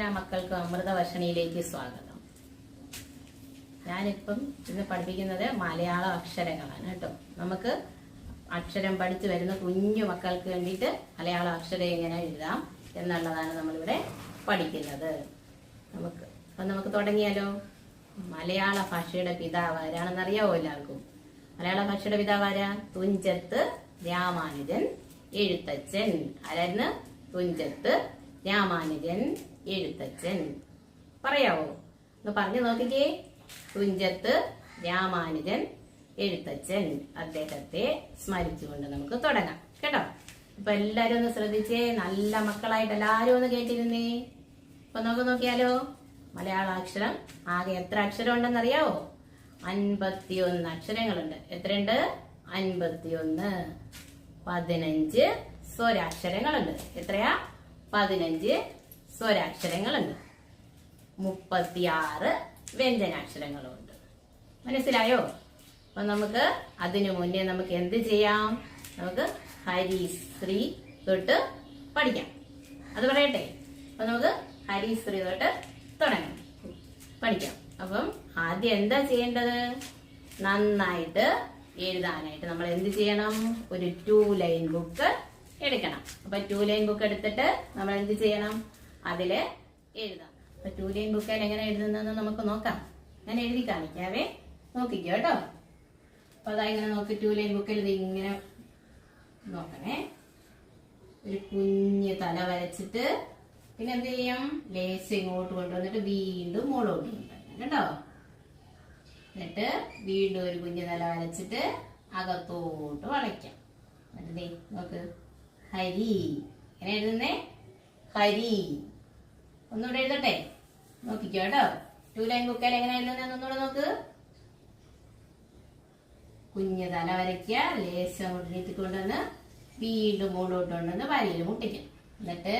എല്ലാ മക്കൾക്കും അമൃതവർഷണിയിലേക്ക് സ്വാഗതം. ഞാനിപ്പം ഇന്ന് പഠിപ്പിക്കുന്നത് മലയാള അക്ഷരങ്ങളാണ് കേട്ടോ. നമുക്ക് അക്ഷരം പഠിച്ചു വരുന്ന കുഞ്ഞു മക്കൾക്ക് വേണ്ടിയിട്ട് മലയാള അക്ഷരം എങ്ങനെ എഴുതാം എന്നുള്ളതാണ് നമ്മളിവിടെ പഠിക്കുന്നത്. നമുക്ക് തുടങ്ങിയാലോ. മലയാള ഭാഷയുടെ പിതാവ് ആരാണെന്ന് അറിയാവോ എല്ലാവർക്കും? മലയാള ഭാഷയുടെ പിതാവ് ആരാ? തുഞ്ചത്ത് രാമാനുജൻ എഴുത്തച്ഛൻ. ആരായിരുന്നു? തുഞ്ചത്ത് രാമാനുജൻ എഴുത്തച്ഛൻ. പറയാവോ? ഒന്ന് പറഞ്ഞു നോക്കിക്കേ. തുഞ്ചത്ത് രാമാനുജൻ എഴുത്തച്ഛൻ. അദ്ദേഹത്തെ സ്മരിച്ചുകൊണ്ട് നമുക്ക് തുടങ്ങാം കേട്ടോ. അപ്പൊ എല്ലാരും ഒന്ന് ശ്രദ്ധിച്ചേ. നല്ല മക്കളായിട്ട് എല്ലാരും ഒന്ന് കേട്ടിരുന്നേ. അപ്പൊ നമുക്ക് നോക്കിയാലോ. മലയാള അക്ഷരം ആകെ എത്ര അക്ഷരം ഉണ്ടെന്ന് അറിയാവോ? 51 അക്ഷരങ്ങളുണ്ട്. എത്രയുണ്ട്? 51. 15 സ്വരാക്ഷരങ്ങളുണ്ട്. എത്രയാ? 15 സ്വരാക്ഷരങ്ങളുണ്ട്. 36 വ്യഞ്ജനാക്ഷരങ്ങളുണ്ട്. മനസ്സിലായോ? അപ്പൊ നമുക്ക് അതിനു മുന്നേ നമുക്ക് എന്ത് ചെയ്യാം? നമുക്ക് ഹരിശ്രീ തൊട്ട് പഠിക്കാം. അത് പറയട്ടെ. അപ്പൊ നമുക്ക് ഹരിശ്രീ തൊട്ട് തുടങ്ങാം, പഠിക്കാം. അപ്പം ആദ്യം എന്താ ചെയ്യേണ്ടത്? നന്നായിട്ട് എഴുതാനായിട്ട് നമ്മൾ എന്ത് ചെയ്യണം? ഒരു 2 ലൈൻ ബുക്ക് എടുക്കണം. അപ്പൊ 2 ലൈൻ ബുക്ക് എടുത്തിട്ട് നമ്മൾ എന്ത് ചെയ്യണം? അതില് എഴുതാം. അപ്പൊ 2 ലൈൻ ബുക്കിൽ എങ്ങനെ എഴുതുന്നതെന്ന് നമുക്ക് നോക്കാം. ഞാൻ എഴുതി കാണിക്കാവേ, നോക്കിക്കോ കേട്ടോ. അപ്പൊ അതാ ഇങ്ങനെ നോക്കി 2 ലൈൻ ബുക്കിൽ ഇത് ഇങ്ങനെ നോക്കണേ. ഒരു കുഞ്ഞ് തല വരച്ചിട്ട് പിന്നെ എന്ത് ചെയ്യും? ലേസ് ഇങ്ങോട്ട് കൊണ്ടുവന്നിട്ട് വീണ്ടും മുകളോട്ട് കൊണ്ടുവരണം കേട്ടോ. എന്നിട്ട് വീണ്ടും ഒരു കുഞ്ഞു തല വരച്ചിട്ട് അകത്തോട്ട് വളയ്ക്കാം. എന്നിട്ട് നോക്ക്, ഹരി. എങ്ങനെ എഴുതുന്നേ? ഹരി. ഒന്നുകൂടെ എഴുതട്ടെ, നോക്കിക്കോ കേട്ടോ. 2 ലൈൻ ബുക്കിൽ എങ്ങനെ എഴുതുന്ന ഒന്നുകൂടെ നോക്ക്. കുഞ്ഞു തല വരയ്ക്കുക, ലേശം അങ്ങോട്ട് നീട്ടിക്കൊണ്ടുവന്ന് വീണ്ടും മുകളോട്ട് കൊണ്ടുവന്ന് വരയിൽ മുട്ടിക്കാം. എന്നിട്ട്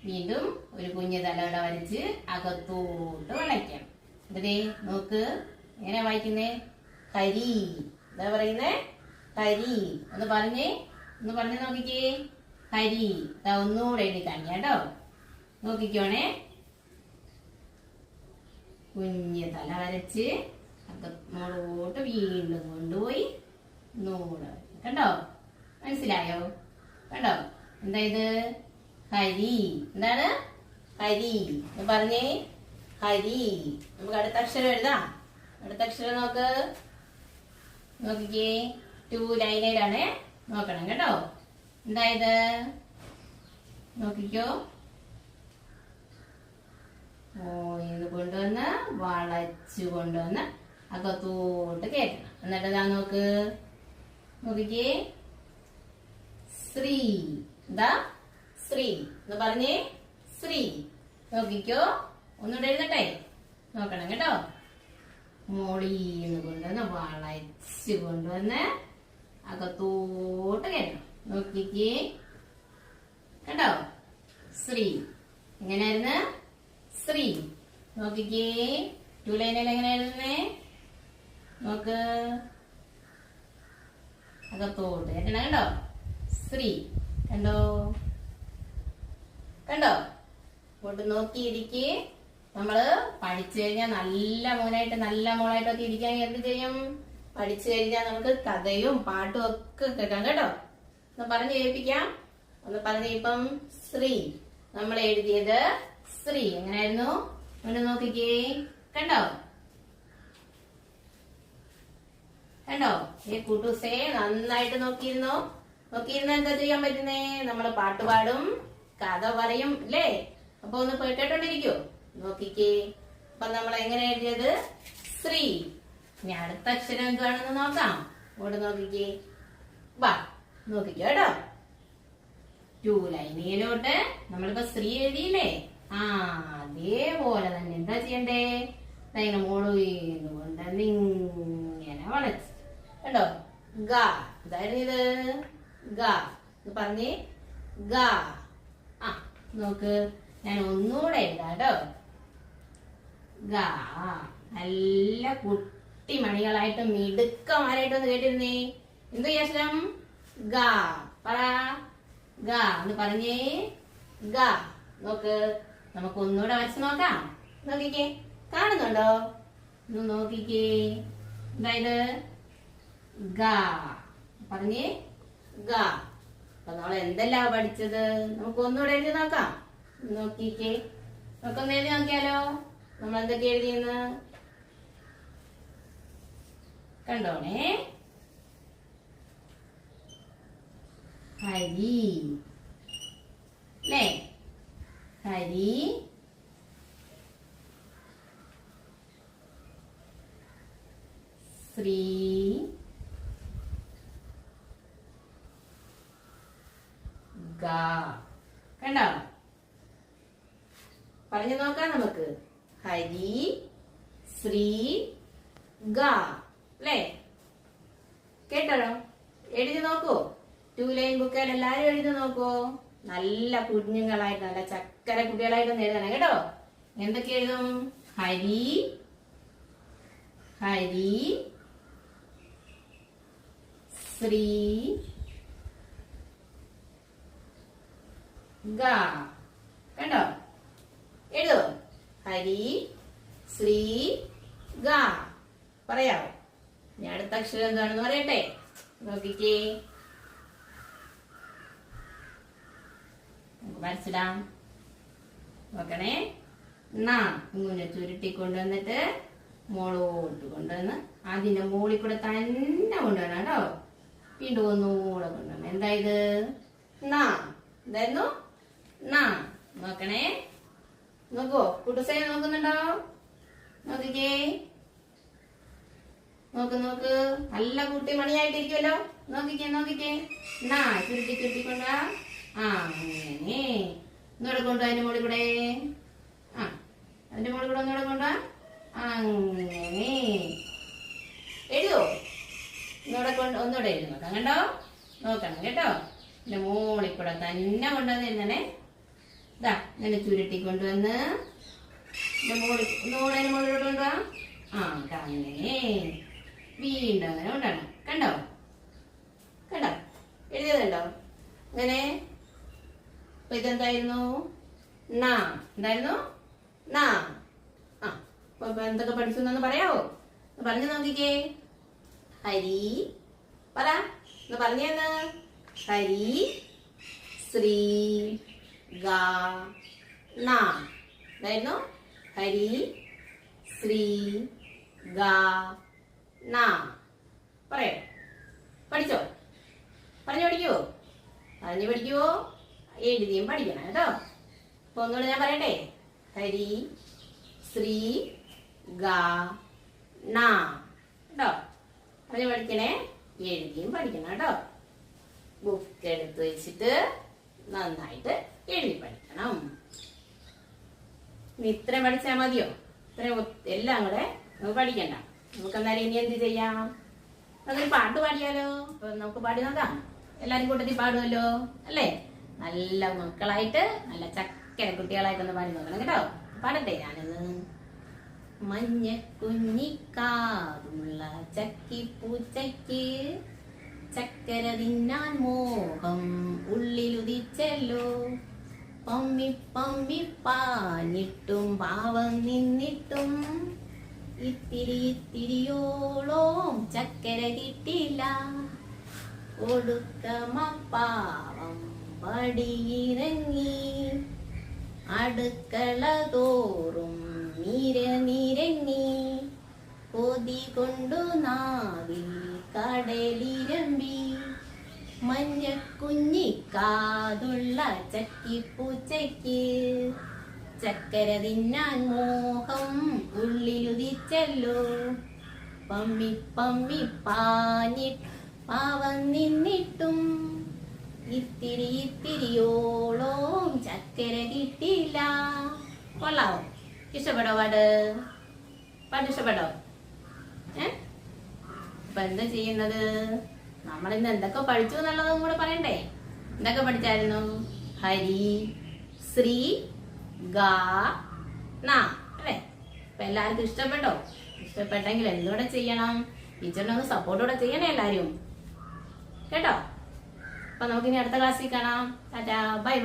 വീണ്ടും ഒരു കുഞ്ഞു തലയുടെ വരച്ച് അകത്തോട്ട് വളയ്ക്കാം. എന്നിട്ടേ നോക്ക്, എങ്ങനെ വായിക്കുന്നേ? ഹരി. എന്താ പറയുന്നേ? ഹരി. ഒന്ന് പറഞ്ഞു നോക്കിക്കേ. ഹരി. ഒന്നുകൂടെ എഴുതി കാണിക്കാം കേട്ടോ. നോക്കിക്കോണേ. കുഞ്ഞ് തല വരച്ച് അകത്തോട്ട് വീണ്ടും കൊണ്ടുപോയി നൂറ്. കണ്ടോ? മനസ്സിലായോ? കണ്ടോ? എന്താ ഇത്? ഹരി. എന്താണ്? ഹരി. പറഞ്ഞേ, ഹരി. നമുക്ക് അടുത്ത അക്ഷരം എഴുതാം. അടുത്ത അക്ഷരം നോക്ക്, നോക്കിക്കേ. 2 ലൈനിലാണ് നോക്കണം കേട്ടോ. എന്താ ഇത്? നോക്കിക്കോ. ഇത് കൊണ്ടുവന്ന് വളച്ചു കൊണ്ടുവന്ന് അകത്തോട്ട് കയറ്റണം. എന്നിട്ട് ഇതാ നോക്ക്, നോക്കിക്കേ. ശ്രീ. എന്താ? ശ്രീ. എന്ന് പറഞ്ഞേ, ശ്രീ. നോക്കിക്കോ. ഒന്നുകൂടെ എഴുതട്ടെ, നോക്കണം കേട്ടോ. മോളീന്ന് കൊണ്ടുവന്ന് വളച്ചു കൊണ്ടുവന്ന് അകത്തോട്ട് കയറ്റണം. നോക്കിക്കേ. കണ്ടോ? ശ്രീ. എങ്ങനെയായിരുന്നു? ശ്രീ. നോക്കിക്കേ. 2 ലൈനിൽ എങ്ങനെ എഴുതുന്നേ? നോക്ക്, അകത്തോട്ട് കയറ്റണം. കണ്ടോ? ശ്രീ. കണ്ടോ? കണ്ടോ? ഇങ്ങോട്ട് നോക്കിയിരിക്കെ. നമ്മള് പഠിച്ചു കഴിഞ്ഞാൽ നല്ല മോളായിട്ടൊക്കെ ഇരിക്കാൻ എന്ത് ചെയ്യും? പഠിച്ചു കഴിഞ്ഞാൽ നമുക്ക് കഥയും പാട്ടും ഒക്കെ കേൾക്കാം കേട്ടോ. ഒന്ന് പറഞ്ഞു കേൾപ്പിക്കാം. ഒന്ന് പറഞ്ഞു. ഇപ്പം ശ്രീ നമ്മൾ എഴുതിയത് ശ്രീ. എങ്ങനെയായിരുന്നു? ഒന്ന് നോക്കിക്കേ. കണ്ടോ? കണ്ടോ? ഈ കുട്ടൂസേ നന്നായിട്ട് നോക്കിയിരുന്നോ? എന്താ ചെയ്യാൻ പറ്റുന്നേ? നമ്മള് പാട്ട് പാടും, കഥ പറയും അല്ലേ? അപ്പൊ ഒന്ന് കേട്ടോണ്ടിരിക്കോ? നോക്കിക്കേ. അപ്പൊ നമ്മൾ എങ്ങനെ എഴുതിയത്? ശ്രീ. ഇനി അടുത്ത അക്ഷരം എന്താണെന്ന് നോക്കാം. ഇവിടെ നോക്കിക്കേ. വാ, നോക്കിക്കോ കേട്ടോ. 2 ലൈനിലോട്ട് നമ്മളിപ്പോ ശ്രീ എഴുതിയില്ലേ? അതേപോലെ തന്നെ എന്താ ചെയ്യണ്ടേ? ഇങ്ങനെ മോളുന്ന് കൊണ്ട് ഇങ്ങനെ വളച്ച് കേട്ടോ. ഗ. എന്തായിരുന്നു ഇത്? ഗ. പറഞ്ഞേ, ഗ. നോക്ക്, ഞാൻ ഒന്നുകൂടെ എഴുതാം കേട്ടോ. ഗ. നല്ല കുട്ടിമണികളായിട്ടും മിടുക്കന്മാരായിട്ടും ഒന്ന് കേട്ടിരുന്നേ. എന്ത് അക്ഷരം? ഗ. പറ. ഗ എന്ന് പറഞ്ഞേ. ഗ. നോക്ക്, നമുക്ക് ഒന്നുകൂടെ വരച്ച് നോക്കാം. നോക്കിക്കേ, കാണുന്നുണ്ടോ? ഒന്ന് നോക്കിക്കേ. എന്തായത്? ഗ. പറഞ്ഞേ, ഗ. അപ്പൊ നമ്മൾ എന്തെല്ലാം പഠിച്ചത്? നമുക്ക് ഒന്നുകൂടെ എഴുതി നോക്കാം. നോക്കിക്കേ, നമുക്കൊന്ന് എഴുതി നോക്കിയാലോ. നമ്മൾ എന്തൊക്കെ എഴുതിയെന്ന് കണ്ടോണേ. ഹരി അല്ലേ? ഹരി, ശ്രീ, ഗ. കണ്ടോ? പറഞ്ഞു നോക്കാം നമുക്ക്. ഹരി, ശ്രീ, ഗ. അല്ലേ? കേട്ടോ? എഴുതി നോക്കൂ. 2 ലൈൻ ബുക്കിൽ എല്ലാരും എഴുതി നോക്കൂ. നല്ല കുഞ്ഞുങ്ങളായിട്ട്, നല്ല ചക്കര കുട്ടികളായിട്ടൊന്ന് എഴുതണം കേട്ടോ. എന്തൊക്കെ എഴുതും? ഹരി, ഹരി, ശ്രീ, ഗ. കണ്ടോ? എഴുതോ? ഹരി, ശ്രീ, ഗ. പറയാവോ? ഇനി അടുത്ത അക്ഷരം എന്താണെന്ന് പറയട്ടെ. നോക്കിക്കേ, വരച്ചിടാം. നോക്കണേ. ഇങ്ങനെ ചുരുട്ടി കൊണ്ടുവന്നിട്ട് മോളോട്ട് കൊണ്ടുവന്ന് അതിന്റെ മുകളിൽ കൂടെ തന്നെ കൊണ്ടുവരണം കേട്ടോ. വീണ്ടും ഒന്നുകൂടെ കൊണ്ടുവരണം. എന്തായത്? എന്തായിരുന്നു? നോക്കണേ. നോക്കോ? കുട്ടുസേ നോക്കുന്നുണ്ടോ? നോക്കിക്കേ. നോക്ക്. നല്ല കുട്ടി മണിയായിട്ടിരിക്കുമല്ലോ. നോക്കിക്കേ. ചുരുട്ടി കൊണ്ടുവാ. അങ്ങനെ ഒന്നുകൂടെ കൊണ്ടുവാ. അതിന്റെ മുകളിൽ കൂടെ. അതിന്റെ മുകളിൽ കൂടെ ഒന്നുകൂടെ കൊണ്ടുവാ. അങ്ങനെ എഴുതോ? ഒന്നുകൂടെ എഴുതി നോക്കാം. കണ്ടോ? നോക്കണം കേട്ടോ. എന്റെ മുകളിൽ കൂടെ തന്നെ കൊണ്ടുവന്നിരുന്നേ. ഇതാ ഇങ്ങനെ ചുരുട്ടി കൊണ്ടുവന്ന് ഒന്നുകൂടെ മുകളിലോട്ട് കൊണ്ടുവാ. അങ്ങനെ വീണ്ടും അങ്ങനെ കൊണ്ടാണ്. കണ്ടോ? എഴുതിയതുണ്ടോ? അങ്ങനെ. അപ്പൊ ഇതെന്തായിരുന്നു? എന്തായിരുന്നു? അപ്പൊ എന്തൊക്കെ പഠിച്ചു എന്നൊന്ന് പറയാവോ? പറഞ്ഞു നോക്കിക്കേ. ഹരി, പറ. ഒന്ന് പറഞ്ഞേന്ന്. ഹരി, ശ്രീ, ഗ, എന്തായിരുന്നു? ഹരി, ശ്രീ, ഗ, പറയോ? പഠിച്ചോ? പറഞ്ഞു പഠിക്കുവോ? എഴുതിയും പഠിക്കണം കേട്ടോ. അപ്പൊ ഒന്നുകൂടെ ഞാൻ പറയട്ടെ. ഹരി, ശ്രീ, ഗ, കേട്ടോ. പറഞ്ഞു പഠിക്കണേ. എഴുതിയും പഠിക്കണം കേട്ടോ. ബുക്ക് എടുത്ത് വെച്ചിട്ട് നന്നായിട്ട് എഴുതി പഠിക്കണം. ഇത്രയും പഠിച്ചാൽ മതിയോ? ഇത്രയും എല്ലാം കൂടെ നമുക്ക് പഠിക്കണ്ട. നമുക്ക് എന്നാലും ഇനി എന്ത് ചെയ്യാം? നമുക്കൊരു പാട്ട് പാടിയാലോ? അപ്പൊ നമുക്ക് പാടി നോക്കാം. എല്ലാരും കൂട്ടത്തിൽ പാടുമല്ലോ അല്ലേ? നല്ല മക്കളായിട്ട്, നല്ല ചക്കര കുട്ടികളായിട്ടൊന്ന് പാടി നോക്കണം കേട്ടോ. പാടട്ടെ ഞാനൊന്ന്. മഞ്ഞ കുഞ്ഞിക്കാതുള്ള ചക്കിപ്പൂച്ചയ്ക്ക് ചക്കര തിന്നാൻ മോഹം ഉള്ളിലുദിച്ചല്ലോ. പമ്മി പാഞ്ഞിട്ടും പാവം നിന്നിട്ടും ഇത്തിരിയോളം ചക്കര കിട്ടില്ല. ഒടുക്കമപ്പാവം പടിയിറങ്ങി അടുക്കള തോറും നിരങ്ങി കൊതി കൊണ്ടു നാവിൽ കടലിരമ്പി. മഞ്ഞക്കുഞ്ഞിക്കാതുള്ള ചക്കിപ്പൂച്ചയ്ക്ക് ചക്കര തിന്നാൻ മോഹം ഉള്ളിലുദിച്ചല്ലോ. പമ്മി പാഞ്ഞിട്ട് പാവം നിന്നിട്ടും ഇത്തിരിയോളം ചക്കര കിട്ടില്ല. കൊള്ളാവോ? ഇഷ്ടപ്പെടോ പാട്ട് ഇഷ്ടപ്പെടോ? അപ്പൊ എന്താ ചെയ്യുന്നത്? നമ്മളിന്ന് എന്തൊക്കെ പഠിച്ചു എന്നുള്ളതും കൂടെ പറയണ്ടേ. എന്തൊക്കെ പഠിച്ചായിരുന്നു? ഹരി, ശ്രീ, ഗ, അല്ലേ? അപ്പൊ എല്ലാവർക്കും ഇഷ്ടപ്പെട്ടോ? ഇഷ്ടപ്പെട്ടെങ്കിൽ എന്തുകൂടെ ചെയ്യണം? ടീച്ചറിനെ ഒന്ന് സപ്പോർട്ടോടെ ചെയ്യണേ എല്ലാരും കേട്ടോ. അപ്പൊ നമുക്കിനി അടുത്ത ക്ലാസ്സിൽ കാണാം. ടാറ്റാ, ബൈ.